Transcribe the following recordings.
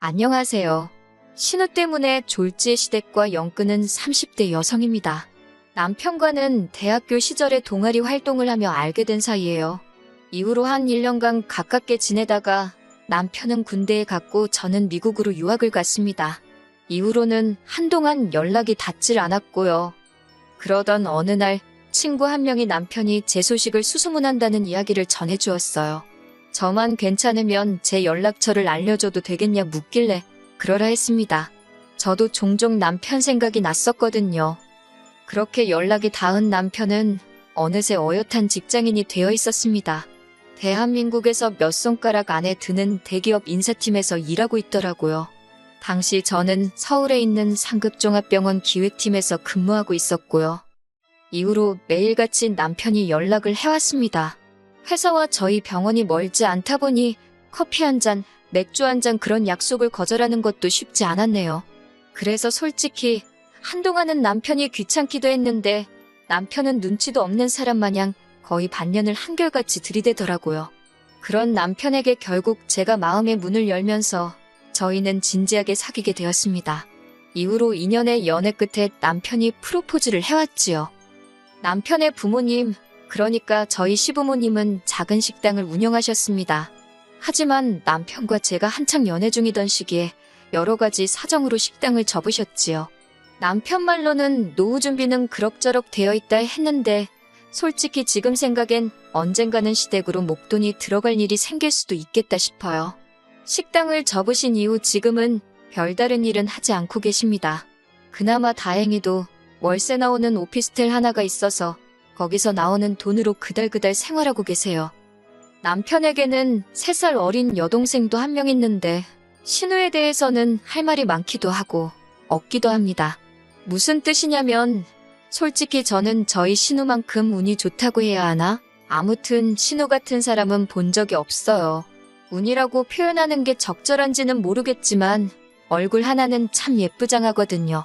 안녕하세요. 신우 때문에 졸지의 시댁과 연끄는 30대 여성입니다. 남편과는 대학교 시절에 동아리 활동을 하며 알게 된 사이예요. 이후로 한 1년간 가깝게 지내다가 남편은 군대에 갔고 저는 미국으로 유학을 갔습니다. 이후로는 한동안 연락이 닿질 않았고요. 그러던 어느 날 친구 한 명이 남편이 제 소식을 수소문한다는 이야기를 전해주었어요. 저만 괜찮으면 제 연락처를 알려줘도 되겠냐 묻길래 그러라 했습니다. 저도 종종 남편 생각이 났었거든요. 그렇게 연락이 닿은 남편은 어느새 어엿한 직장인이 되어 있었습니다. 대한민국에서 몇 손가락 안에 드는 대기업 인사팀에서 일하고 있더라고요. 당시 저는 서울에 있는 상급종합병원 기획팀에서 근무하고 있었고요. 이후로 매일같이 남편이 연락을 해왔습니다. 회사와 저희 병원이 멀지 않다 보니 커피 한 잔, 맥주 한 잔 그런 약속을 거절하는 것도 쉽지 않았네요. 그래서 솔직히 한동안은 남편이 귀찮기도 했는데 남편은 눈치도 없는 사람 마냥 거의 반년을 한결같이 들이대더라고요. 그런 남편에게 결국 제가 마음의 문을 열면서 저희는 진지하게 사귀게 되었습니다. 이후로 2년의 연애 끝에 남편이 프로포즈를 해왔지요. 남편의 부모님, 그러니까 저희 시부모님은 작은 식당을 운영하셨습니다. 하지만 남편과 제가 한창 연애 중이던 시기에 여러 가지 사정으로 식당을 접으셨지요. 남편 말로는 노후 준비는 그럭저럭 되어 있다 했는데 솔직히 지금 생각엔 언젠가는 시댁으로 목돈이 들어갈 일이 생길 수도 있겠다 싶어요. 식당을 접으신 이후 지금은 별다른 일은 하지 않고 계십니다. 그나마 다행히도 월세 나오는 오피스텔 하나가 있어서 거기서 나오는 돈으로 그달그달 생활하고 계세요. 남편에게는 3살 어린 여동생도 한 명 있는데 신우에 대해서는 할 말이 많기도 하고 없기도 합니다. 무슨 뜻이냐면 솔직히 저는 저희 신우만큼 운이 좋다고 해야 하나? 아무튼 신우 같은 사람은 본 적이 없어요. 운이라고 표현하는 게 적절한지는 모르겠지만 얼굴 하나는 참 예쁘장하거든요.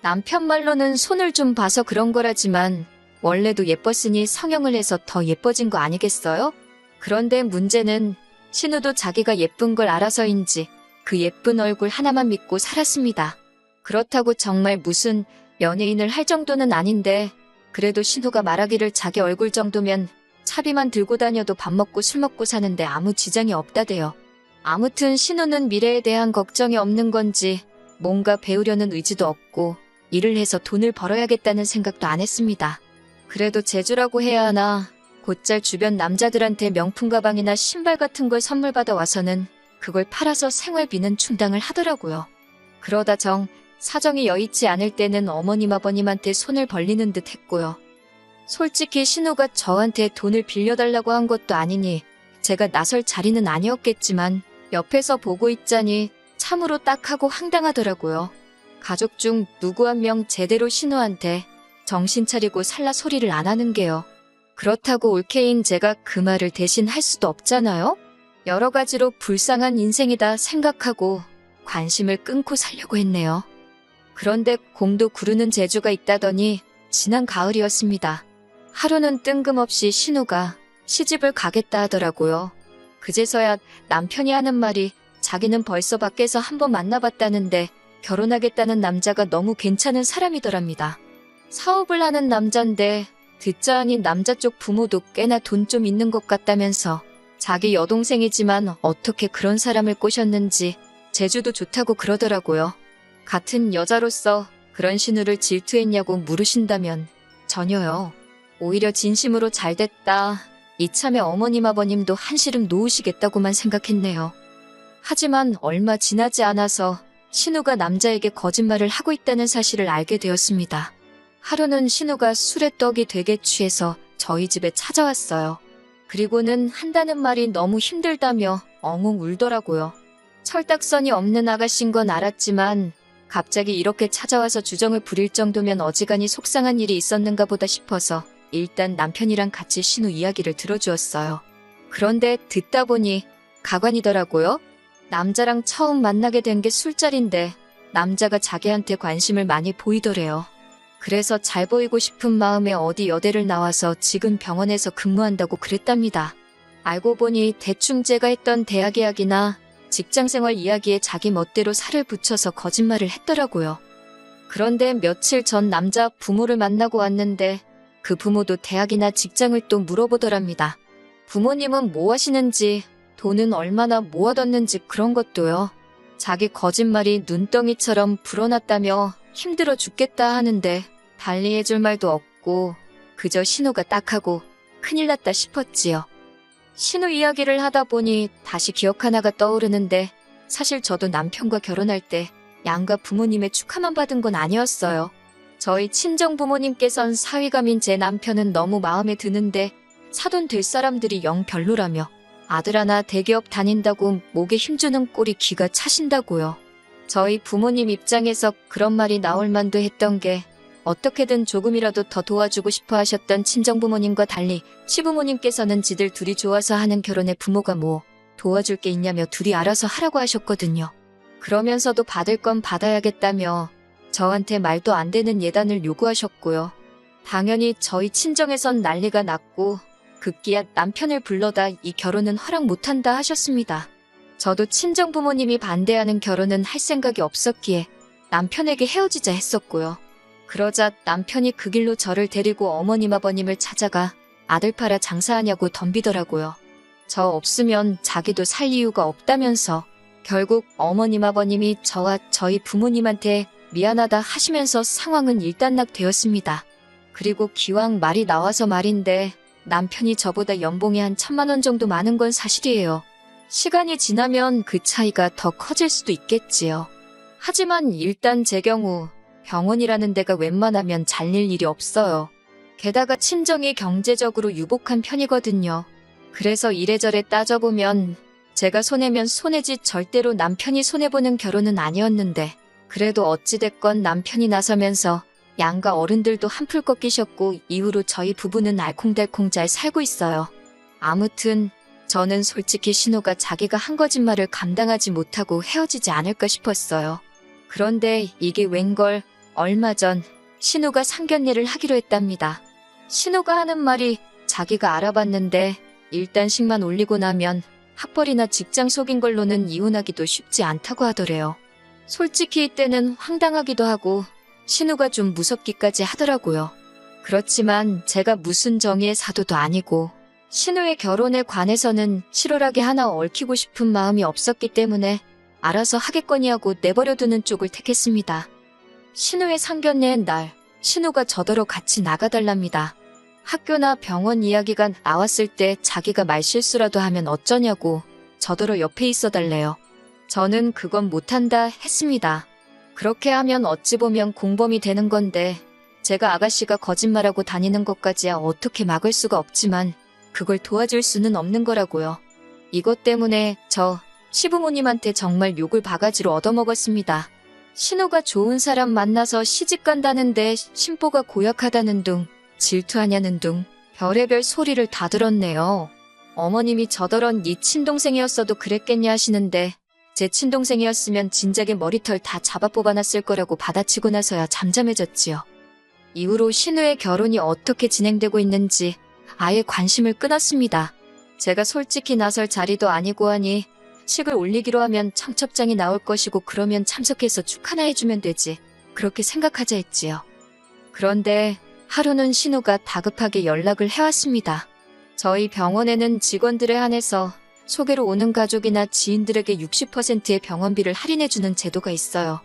남편 말로는 손을 좀 봐서 그런 거라지만 원래도 예뻤으니 성형을 해서 더 예뻐진 거 아니겠어요? 그런데 문제는 신우도 자기가 예쁜 걸 알아서인지 그 예쁜 얼굴 하나만 믿고 살았습니다. 그렇다고 정말 무슨 연예인을 할 정도는 아닌데 그래도 신우가 말하기를 자기 얼굴 정도면 차비만 들고 다녀도 밥 먹고 술 먹고 사는데 아무 지장이 없다대요. 아무튼 신우는 미래에 대한 걱정이 없는 건지 뭔가 배우려는 의지도 없고 일을 해서 돈을 벌어야겠다는 생각도 안 했습니다. 그래도 재주라고 해야 하나 곧잘 주변 남자들한테 명품 가방이나 신발 같은 걸 선물 받아 와서는 그걸 팔아서 생활비는 충당을 하더라고요. 그러다 사정이 여의치 않을 때는 어머님 아버님한테 손을 벌리는 듯 했고요. 솔직히 신우가 저한테 돈을 빌려달라고 한 것도 아니니 제가 나설 자리는 아니었겠지만 옆에서 보고 있자니 참으로 딱하고 황당하더라고요. 가족 중 누구 한 명 제대로 신우한테 정신 차리고 살라 소리를 안 하는 게요. 그렇다고 올케인 제가 그 말을 대신 할 수도 없잖아요? 여러 가지로 불쌍한 인생이다 생각하고 관심을 끊고 살려고 했네요. 그런데 공도 구르는 재주가 있다더니 지난 가을이었습니다. 하루는 뜬금없이 신우가 시집을 가겠다 하더라고요. 그제서야 남편이 하는 말이 자기는 벌써 밖에서 한번 만나봤다는데 결혼하겠다는 남자가 너무 괜찮은 사람이더랍니다. 사업을 하는 남잔데 듣자 하니 남자 쪽 부모도 꽤나 돈 좀 있는 것 같다면서 자기 여동생이지만 어떻게 그런 사람을 꼬셨는지 재주도 좋다고 그러더라고요. 같은 여자로서 그런 신우를 질투했냐고 물으신다면 전혀요. 오히려 진심으로 잘됐다. 이참에 어머님 아버님도 한시름 놓으시겠다고만 생각했네요. 하지만 얼마 지나지 않아서 신우가 남자에게 거짓말을 하고 있다는 사실을 알게 되었습니다. 하루는 신우가 술에 떡이 되게 취해서 저희 집에 찾아왔어요. 그리고는 한다는 말이 너무 힘들다며 엉엉 울더라고요. 철딱선이 없는 아가씨인 건 알았지만 갑자기 이렇게 찾아와서 주정을 부릴 정도면 어지간히 속상한 일이 있었는가 보다 싶어서 일단 남편이랑 같이 신우 이야기를 들어주었어요. 그런데 듣다 보니 가관이더라고요. 남자랑 처음 만나게 된 게 술자리인데 남자가 자기한테 관심을 많이 보이더래요. 그래서 잘 보이고 싶은 마음에 어디 여대를 나와서 지금 병원에서 근무한다고 그랬답니다. 알고 보니 대충 제가 했던 대학 이야기나 직장생활 이야기에 자기 멋대로 살을 붙여서 거짓말을 했더라고요. 그런데 며칠 전 남자 부모를 만나고 왔는데 그 부모도 대학이나 직장을 또 물어보더랍니다. 부모님은 뭐 하시는지, 돈은 얼마나 모아뒀는지 그런 것도요. 자기 거짓말이 눈덩이처럼 불어났다며 힘들어 죽겠다 하는데 달리 해줄 말도 없고 그저 신우가 딱하고 큰일 났다 싶었지요. 신우 이야기를 하다 보니 다시 기억 하나가 떠오르는데 사실 저도 남편과 결혼할 때 양가 부모님의 축하만 받은 건 아니었어요. 저희 친정 부모님께선 사위감인 제 남편은 너무 마음에 드는데 사돈 될 사람들이 영 별로라며 아들 하나 대기업 다닌다고 목에 힘주는 꼴이 기가 차신다고요. 저희 부모님 입장에서 그런 말이 나올 만도 했던 게 어떻게든 조금이라도 더 도와주고 싶어 하셨던 친정부모님과 달리 시부모님께서는 지들 둘이 좋아서 하는 결혼에 부모가 뭐 도와줄 게 있냐며 둘이 알아서 하라고 하셨거든요. 그러면서도 받을 건 받아야겠다며 저한테 말도 안 되는 예단을 요구하셨고요. 당연히 저희 친정에선 난리가 났고 급기야 남편을 불러다 이 결혼은 허락 못한다 하셨습니다. 저도 친정부모님이 반대하는 결혼은 할 생각이 없었기에 남편에게 헤어지자 했었고요. 그러자 남편이 그 길로 저를 데리고 어머님 아버님을 찾아가 아들 팔아 장사하냐고 덤비더라고요. 저 없으면 자기도 살 이유가 없다면서 결국 어머님 아버님이 저와 저희 부모님한테 미안하다 하시면서 상황은 일단락되었습니다. 그리고 기왕 말이 나와서 말인데 남편이 저보다 연봉이 한 1,000만 원 정도 많은 건 사실이에요. 시간이 지나면 그 차이가 더 커질 수도 있겠지요. 하지만 일단 제 경우 병원이라는 데가 웬만하면 잘릴 일이 없어요. 게다가 친정이 경제적으로 유복한 편이거든요. 그래서 이래저래 따져보면 제가 손해면 손해지 절대로 남편이 손해보는 결혼은 아니었는데 그래도 어찌됐건 남편이 나서면서 양가 어른들도 한풀 꺾이셨고 이후로 저희 부부는 알콩달콩 잘 살고 있어요. 아무튼 저는 솔직히 신우가 자기가 한 거짓말을 감당하지 못하고 헤어지지 않을까 싶었어요. 그런데 이게 웬걸 얼마 전 신우가 상견례를 하기로 했답니다. 신우가 하는 말이 자기가 알아봤는데 일단씩만 올리고 나면 학벌이나 직장 속인 걸로는 이혼하기도 쉽지 않다고 하더래요. 솔직히 이때는 황당하기도 하고 신우가 좀 무섭기까지 하더라고요. 그렇지만 제가 무슨 정의의 사도도 아니고 신우의 결혼에 관해서는 실오라기 하나 얽히고 싶은 마음이 없었기 때문에 알아서 하겠거니 하고 내버려두는 쪽을 택했습니다. 신우의 상견례 날 신우가 저더러 같이 나가달랍니다. 학교나 병원 이야기가 나왔을 때 자기가 말실수라도 하면 어쩌냐고 저더러 옆에 있어달래요. 저는 그건 못한다 했습니다. 그렇게 하면 어찌 보면 공범이 되는 건데 제가 아가씨가 거짓말하고 다니는 것까지야 어떻게 막을 수가 없지만 그걸 도와줄 수는 없는 거라고요. 이것 때문에 저 시부모님한테 정말 욕을 바가지로 얻어먹었습니다. 신우가 좋은 사람 만나서 시집간다는데 신보가 고약하다는 둥, 질투하냐는 둥, 별의별 소리를 다 들었네요. 어머님이 저더런 네 친동생이었어도 그랬겠냐 하시는데 제 친동생이었으면 진작에 머리털 다 잡아 뽑아놨을 거라고 받아치고 나서야 잠잠해졌지요. 이후로 신우의 결혼이 어떻게 진행되고 있는지 아예 관심을 끊었습니다. 제가 솔직히 나설 자리도 아니고 하니 식을 올리기로 하면 청첩장이 나올 것이고 그러면 참석해서 축하나 해주면 되지. 그렇게 생각하자 했지요. 그런데 하루는 신우가 다급하게 연락을 해왔습니다. 저희 병원에는 직원들에 한해서 소개로 오는 가족이나 지인들에게 60%의 병원비를 할인해주는 제도가 있어요.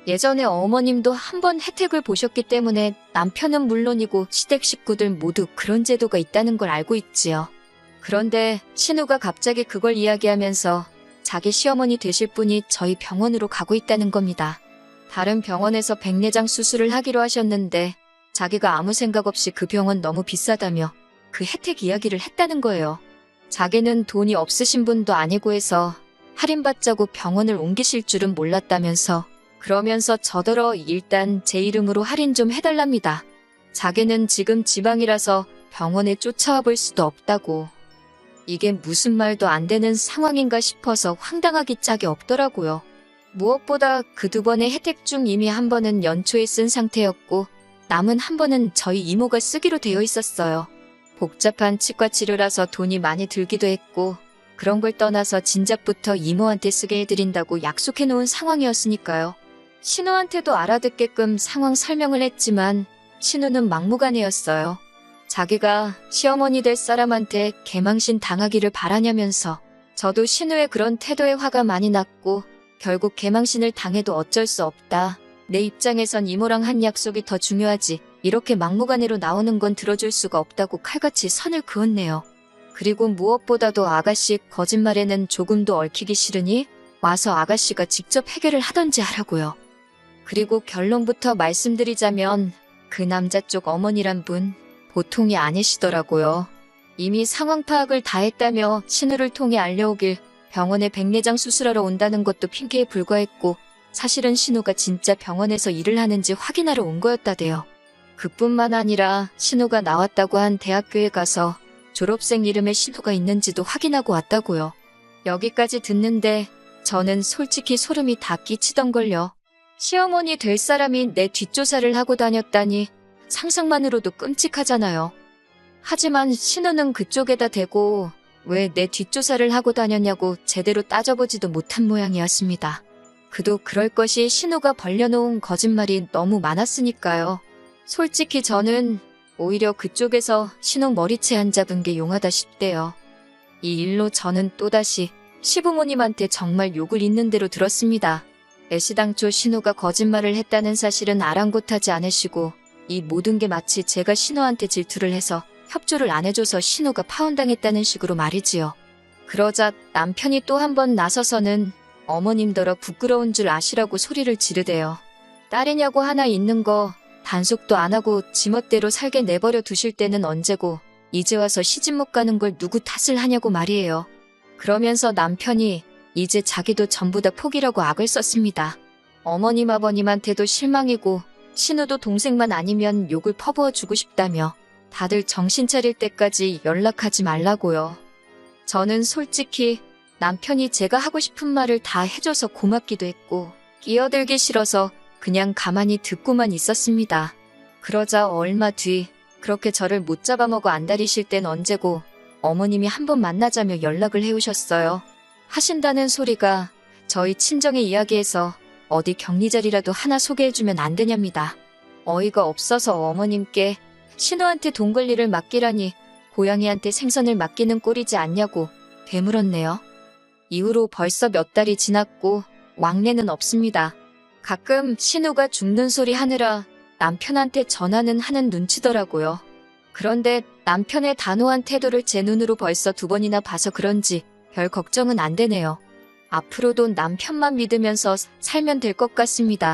예전에 어머님도 한번 혜택을 보셨기 때문에 남편은 물론이고 시댁 식구들 모두 그런 제도가 있다는 걸 알고 있지요. 그런데 신우가 갑자기 그걸 이야기하면서 자기 시어머니 되실 분이 저희 병원으로 가고 있다는 겁니다. 다른 병원에서 백내장 수술을 하기로 하셨는데 자기가 아무 생각 없이 그 병원 너무 비싸다며 그 혜택 이야기를 했다는 거예요. 자기는 돈이 없으신 분도 아니고 해서 할인받자고 병원을 옮기실 줄은 몰랐다면서 그러면서 저더러 일단 제 이름으로 할인 좀 해달랍니다. 자기는 지금 지방이라서 병원에 쫓아와 볼 수도 없다고. 이게 무슨 말도 안 되는 상황인가 싶어서 황당하기 짝이 없더라고요. 무엇보다 그 2번의 혜택 중 이미 한 번은 연초에 쓴 상태였고 남은 한 번은 저희 이모가 쓰기로 되어 있었어요. 복잡한 치과 치료라서 돈이 많이 들기도 했고 그런 걸 떠나서 진작부터 이모한테 쓰게 해드린다고 약속해놓은 상황이었으니까요. 신우한테도 알아듣게끔 상황 설명을 했지만 신우는 막무가내였어요. 자기가 시어머니 될 사람한테 개망신 당하기를 바라냐면서. 저도 신우의 그런 태도에 화가 많이 났고 결국 개망신을 당해도 어쩔 수 없다. 내 입장에선 이모랑 한 약속이 더 중요하지. 이렇게 막무가내로 나오는 건 들어줄 수가 없다고 칼같이 선을 그었네요. 그리고 무엇보다도 아가씨 거짓말에는 조금도 얽히기 싫으니 와서 아가씨가 직접 해결을 하던지 하라고요. 그리고 결론부터 말씀드리자면 그 남자 쪽 어머니란 분 보통이 아니시더라고요. 이미 상황 파악을 다 했다며 신우를 통해 알려오길 병원에 백내장 수술하러 온다는 것도 핑계에 불과했고 사실은 신우가 진짜 병원에서 일을 하는지 확인하러 온 거였다대요. 그뿐만 아니라 신우가 나왔다고 한 대학교에 가서 졸업생 이름에 신우가 있는지도 확인하고 왔다고요. 여기까지 듣는데 저는 솔직히 소름이 다 끼치던걸요. 시어머니 될 사람이 내 뒷조사를 하고 다녔다니 상상만으로도 끔찍하잖아요. 하지만 신우는 그쪽에다 대고 왜 내 뒷조사를 하고 다녔냐고 제대로 따져보지도 못한 모양이었습니다. 그도 그럴 것이 신우가 벌려놓은 거짓말이 너무 많았으니까요. 솔직히 저는 오히려 그쪽에서 신우 머리채 안 잡은 게 용하다 싶대요. 이 일로 저는 또다시 시부모님한테 정말 욕을 있는 대로 들었습니다. 애시당초 신우가 거짓말을 했다는 사실은 아랑곳하지 않으시고 이 모든 게 마치 제가 신우한테 질투를 해서 협조를 안 해줘서 신우가 파혼당했다는 식으로 말이지요. 그러자 남편이 또 한 번 나서서는 어머님더러 부끄러운 줄 아시라고 소리를 지르대요. 딸이냐고 하나 있는 거 단속도 안 하고 지멋대로 살게 내버려 두실 때는 언제고 이제 와서 시집 못 가는 걸 누구 탓을 하냐고 말이에요. 그러면서 남편이 이제 자기도 전부 다 포기라고 악을 썼습니다. 어머님 아버님한테도 실망이고 신우도 동생만 아니면 욕을 퍼부어 주고 싶다며 다들 정신 차릴 때까지 연락하지 말라고요. 저는 솔직히 남편이 제가 하고 싶은 말을 다 해줘서 고맙기도 했고 끼어들기 싫어서 그냥 가만히 듣고만 있었습니다. 그러자 얼마 뒤 그렇게 저를 못 잡아먹어 안달이실 땐 언제고 어머님이 한번 만나자며 연락을 해오셨어요. 하신다는 소리가 저희 친정의 이야기에서 어디 격리 자리라도 하나 소개해주면 안 되냐입니다. 어이가 없어서 어머님께 신우한테 돈 관리를 맡기라니 고양이한테 생선을 맡기는 꼴이지 않냐고 되물었네요. 이후로 벌써 몇 달이 지났고 왕래는 없습니다. 가끔 신우가 죽는 소리 하느라 남편한테 전화는 하는 눈치더라고요. 그런데 남편의 단호한 태도를 제 눈으로 벌써 2번이나 봐서 그런지 별 걱정은 안 되네요. 앞으로도 남편만 믿으면서 살면 될 것 같습니다.